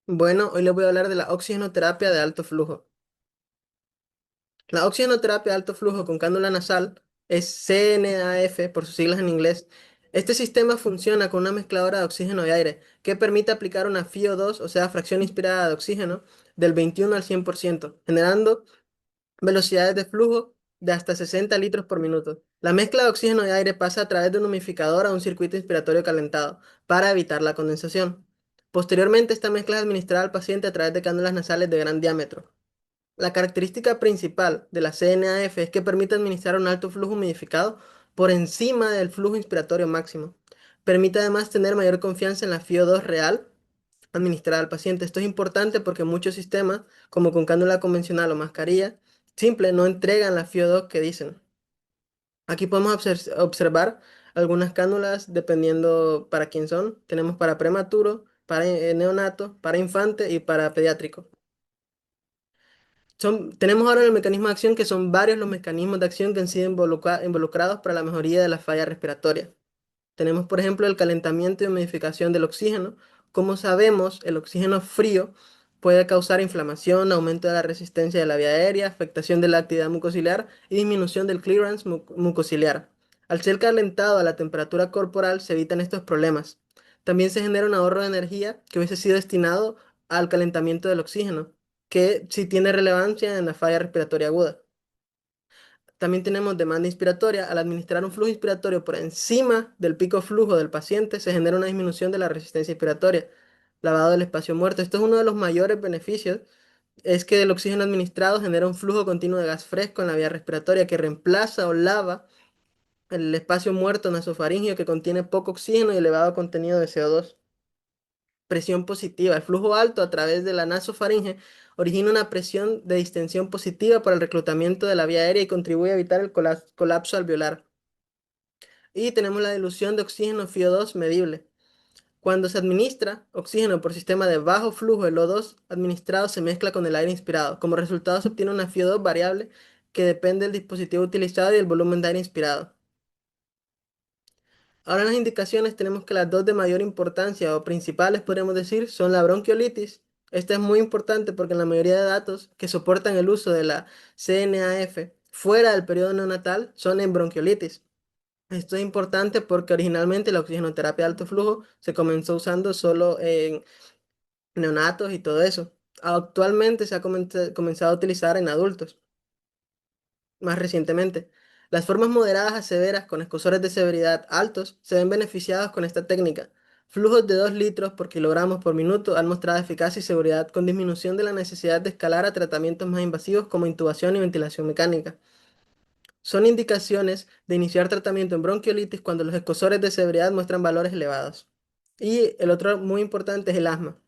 Bueno, hoy les voy a hablar de la oxigenoterapia de alto flujo. La oxigenoterapia de alto flujo con cánula nasal es CNAF por sus siglas en inglés. Este sistema funciona con una mezcladora de oxígeno y aire que permite aplicar una FiO2, o sea, fracción inspirada de oxígeno, del 21 al 100%, generando velocidades de flujo de hasta 60 litros por minuto. La mezcla de oxígeno y aire pasa a través de un humidificador a un circuito inspiratorio calentado para evitar la condensación. Posteriormente, esta mezcla es administrada al paciente a través de cánulas nasales de gran diámetro. La característica principal de la CNAF es que permite administrar un alto flujo humidificado por encima del flujo inspiratorio máximo. Permite además tener mayor confianza en la FiO2 real administrada al paciente. Esto es importante porque muchos sistemas, como con cánula convencional o mascarilla simple, no entregan la FiO2 que dicen. Aquí podemos observar algunas cánulas dependiendo para quién son. Tenemos para prematuro, para neonato, para infante y para pediátrico. Tenemos ahora el mecanismo de acción, que son varios los mecanismos de acción que han sido involucrados para la mejoría de la falla respiratoria. Tenemos, por ejemplo, el calentamiento y humidificación del oxígeno. Como sabemos, el oxígeno frío puede causar inflamación, aumento de la resistencia de la vía aérea, afectación de la actividad mucociliar y disminución del clearance mucociliar. Al ser calentado a la temperatura corporal, se evitan estos problemas. También se genera un ahorro de energía que hubiese sido destinado al calentamiento del oxígeno, que sí tiene relevancia en la falla respiratoria aguda. También tenemos demanda inspiratoria. Al administrar un flujo inspiratorio por encima del pico flujo del paciente, se genera una disminución de la resistencia inspiratoria. Lavado del espacio muerto. Esto es uno de los mayores beneficios, es que el oxígeno administrado genera un flujo continuo de gas fresco en la vía respiratoria que reemplaza o lava el espacio muerto nasofaríngeo que contiene poco oxígeno y elevado contenido de CO2. Presión positiva. El flujo alto a través de la nasofaringe origina una presión de distensión positiva para el reclutamiento de la vía aérea y contribuye a evitar el colapso alveolar. Y tenemos la dilución de oxígeno FiO2 medible. Cuando se administra oxígeno por sistema de bajo flujo, el O2 administrado se mezcla con el aire inspirado. Como resultado se obtiene una FiO2 variable que depende del dispositivo utilizado y el volumen de aire inspirado. Ahora en las indicaciones tenemos que las dos de mayor importancia o principales, podríamos decir, son la bronquiolitis. Esta es muy importante porque en la mayoría de datos que soportan el uso de la CNAF fuera del periodo neonatal son en bronquiolitis. Esto es importante porque originalmente la oxigenoterapia de alto flujo se comenzó usando solo en neonatos y todo eso. Actualmente se ha comenzado a utilizar en adultos más recientemente. Las formas moderadas a severas con escosores de severidad altos se ven beneficiados con esta técnica. Flujos de 2 litros por kilogramos por minuto han mostrado eficacia y seguridad con disminución de la necesidad de escalar a tratamientos más invasivos como intubación y ventilación mecánica. Son indicaciones de iniciar tratamiento en bronquiolitis cuando los escosores de severidad muestran valores elevados. Y el otro muy importante es el asma.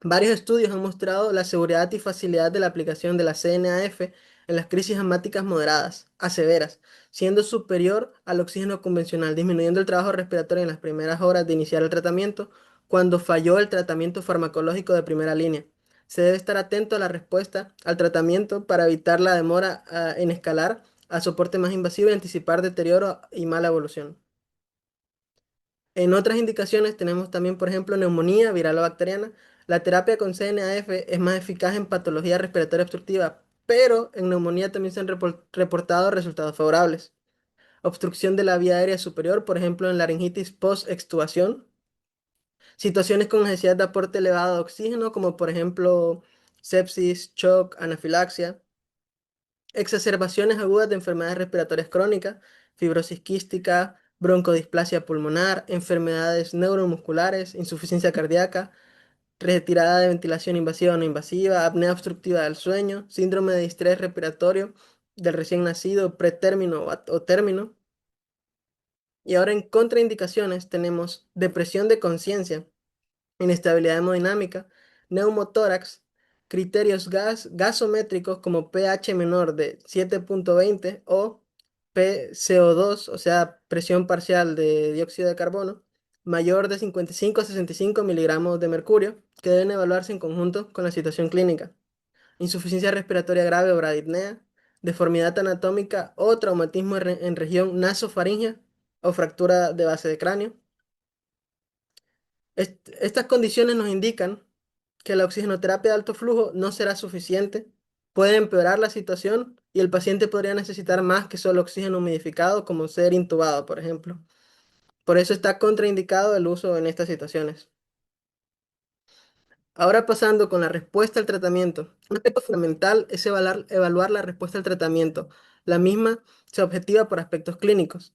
Varios estudios han mostrado la seguridad y facilidad de la aplicación de la CNAF en las crisis asmáticas moderadas a severas, siendo superior al oxígeno convencional, disminuyendo el trabajo respiratorio en las primeras horas de iniciar el tratamiento cuando falló el tratamiento farmacológico de primera línea. Se debe estar atento a la respuesta al tratamiento para evitar la demora en escalar a soporte más invasivo y anticipar deterioro y mala evolución. En otras indicaciones tenemos también, por ejemplo, neumonía viral o bacteriana. La terapia con CNAF es más eficaz en patología respiratoria obstructiva, pero en neumonía también se han reportado resultados favorables. Obstrucción de la vía aérea superior, por ejemplo, en laringitis post-extubación. Situaciones con necesidad de aporte elevado de oxígeno, como por ejemplo sepsis, shock, anafilaxia. Exacerbaciones agudas de enfermedades respiratorias crónicas, fibrosis quística, broncodisplasia pulmonar, enfermedades neuromusculares, insuficiencia cardíaca, retirada de ventilación invasiva o no invasiva, apnea obstructiva del sueño, síndrome de distrés respiratorio del recién nacido, pretérmino o término. Y ahora en contraindicaciones tenemos depresión de conciencia, inestabilidad hemodinámica, neumotórax, criterios gasométricos como pH menor de 7,20 o PCO2, o sea, presión parcial de dióxido de carbono, mayor de 55 a 65 miligramos de mercurio, que deben evaluarse en conjunto con la situación clínica. Insuficiencia respiratoria grave o bradipnea, deformidad anatómica o traumatismo en región nasofaringea o fractura de base de cráneo. Estas condiciones nos indican que la oxigenoterapia de alto flujo no será suficiente, puede empeorar la situación y el paciente podría necesitar más que solo oxígeno humidificado, como ser intubado, por ejemplo. Por eso está contraindicado el uso en estas situaciones. Ahora pasando con la respuesta al tratamiento. Un aspecto fundamental es evaluar la respuesta al tratamiento. La misma se objetiva por aspectos clínicos.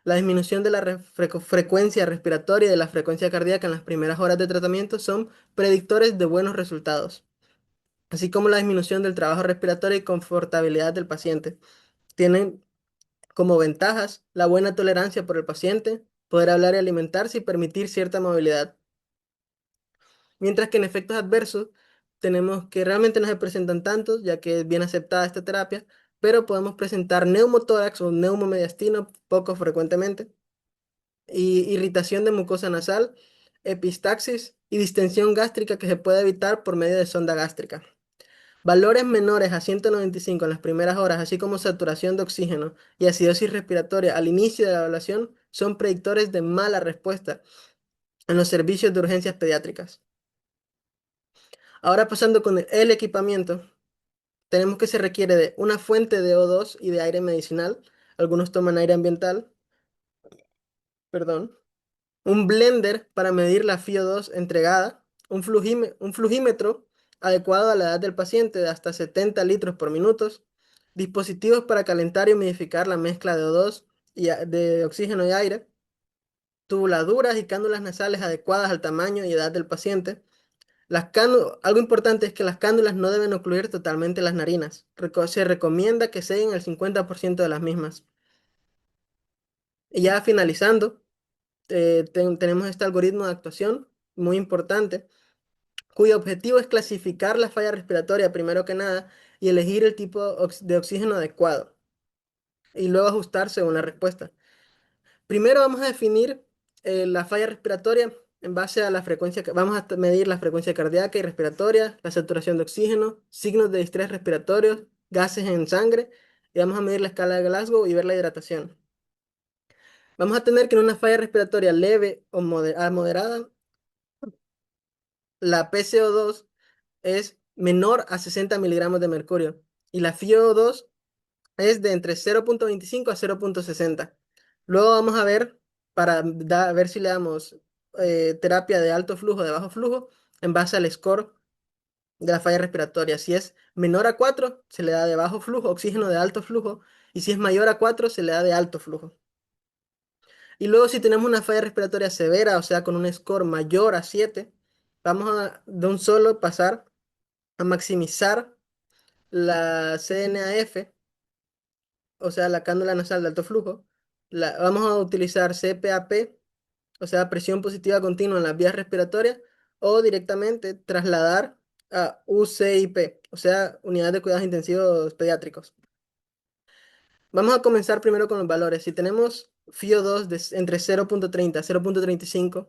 La disminución de la frecuencia respiratoria y de la frecuencia cardíaca en las primeras horas de tratamiento son predictores de buenos resultados, así como la disminución del trabajo respiratorio y confortabilidad del paciente. Tienen como ventajas la buena tolerancia por el paciente, poder hablar y alimentarse y permitir cierta movilidad. Mientras que en efectos adversos tenemos que realmente no se presentan tantos, ya que es bien aceptada esta terapia, pero podemos presentar neumotórax o neumomediastino poco frecuentemente, y irritación de mucosa nasal, epistaxis y distensión gástrica que se puede evitar por medio de sonda gástrica. Valores menores a 195 en las primeras horas, así como saturación de oxígeno y acidosis respiratoria al inicio de la evaluación, son predictores de mala respuesta en los servicios de urgencias pediátricas. Ahora pasando con el equipamiento, tenemos que se requiere de una fuente de O2 y de aire medicinal. Algunos toman aire ambiental, perdón. Un blender para medir la FiO2 entregada, un flugímetro adecuado a la edad del paciente de hasta 70 litros por minuto, dispositivos para calentar y humidificar la mezcla de O2 de oxígeno y aire, tubuladuras y cánulas nasales adecuadas al tamaño y edad del paciente. Algo importante es que las cánulas no deben ocluir totalmente las narinas. Se recomienda que sellen el 50% de las mismas. Y ya finalizando, tenemos este algoritmo de actuación muy importante, cuyo objetivo es clasificar la falla respiratoria primero que nada y elegir el tipo de oxígeno adecuado y luego ajustar según la respuesta. Primero vamos a definir la falla respiratoria en base a la frecuencia, vamos a medir la frecuencia cardíaca y respiratoria, la saturación de oxígeno, signos de distrés respiratorios, gases en sangre, y vamos a medir la escala de Glasgow y ver la hidratación. Vamos a tener que en una falla respiratoria leve o moderada, la PCO2 es menor a 60 miligramos de mercurio y la FiO2 es de entre 0,25 a 0,60. Luego vamos a ver, para ver si le damos terapia de alto flujo, de bajo flujo, en base al score de la falla respiratoria. Si es menor a 4 se le da de bajo flujo, oxígeno de alto flujo, y si es mayor a 4 se le da de alto flujo. Y luego si tenemos una falla respiratoria severa, o sea, con un score mayor a 7, vamos a de un solo pasar a maximizar la CNAF, o sea, la cánula nasal de alto flujo. Vamos a utilizar CPAP, o sea, presión positiva continua en las vías respiratorias, o directamente trasladar a UCIP, o sea, unidad de cuidados intensivos pediátricos. Vamos a comenzar primero con los valores. Si tenemos FiO2 entre 0,30 a 0,35,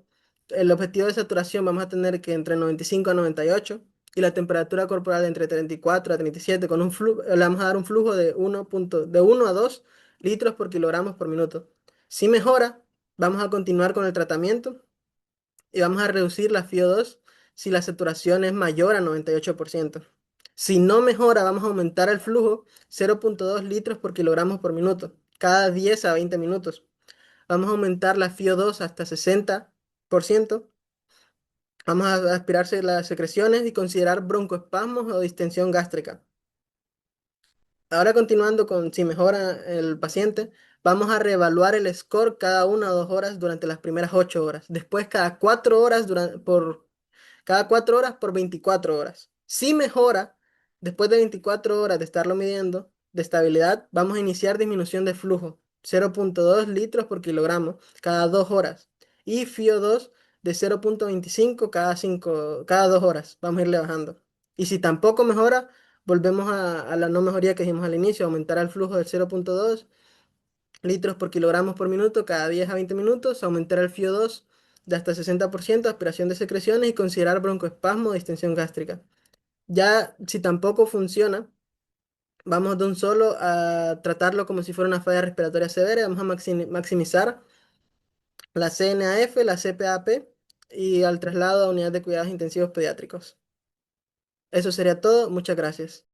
el objetivo de saturación vamos a tener que entre 95 a 98 y la temperatura corporal entre 34 a 37 con un flujo, le vamos a dar un flujo de 1 a 2 litros por kilogramos por minuto. Si mejora, vamos a continuar con el tratamiento y vamos a reducir la FiO2 si la saturación es mayor a 98%. Si no mejora, vamos a aumentar el flujo 0,2 litros por kilogramos por minuto, cada 10 a 20 minutos. Vamos a aumentar la FiO2 hasta 60%. Vamos a aspirarse las secreciones y considerar broncoespasmos o distensión gástrica. Ahora continuando con si mejora el paciente, vamos a reevaluar el score cada 1 o 2 horas durante las primeras 8 horas. Después cada 4 horas cada 4 horas por 24 horas. Si mejora, después de 24 horas de estarlo midiendo, de estabilidad, vamos a iniciar disminución de flujo, 0,2 litros por kilogramo cada 2 horas. Y FiO2 de 0,25 cada 2 horas. Vamos a irle bajando. Y si tampoco mejora, volvemos a la no mejoría que dijimos al inicio, aumentar el flujo del 0,2 litros por kilogramos por minuto cada 10 a 20 minutos, aumentar el FiO2 de hasta 60%, aspiración de secreciones y considerar broncoespasmo o distensión gástrica. Ya si tampoco funciona, vamos de un solo a tratarlo como si fuera una falla respiratoria severa y vamos a maximizar la CNAF, la CPAP y al traslado a unidad de cuidados intensivos pediátricos. Eso sería todo. Muchas gracias.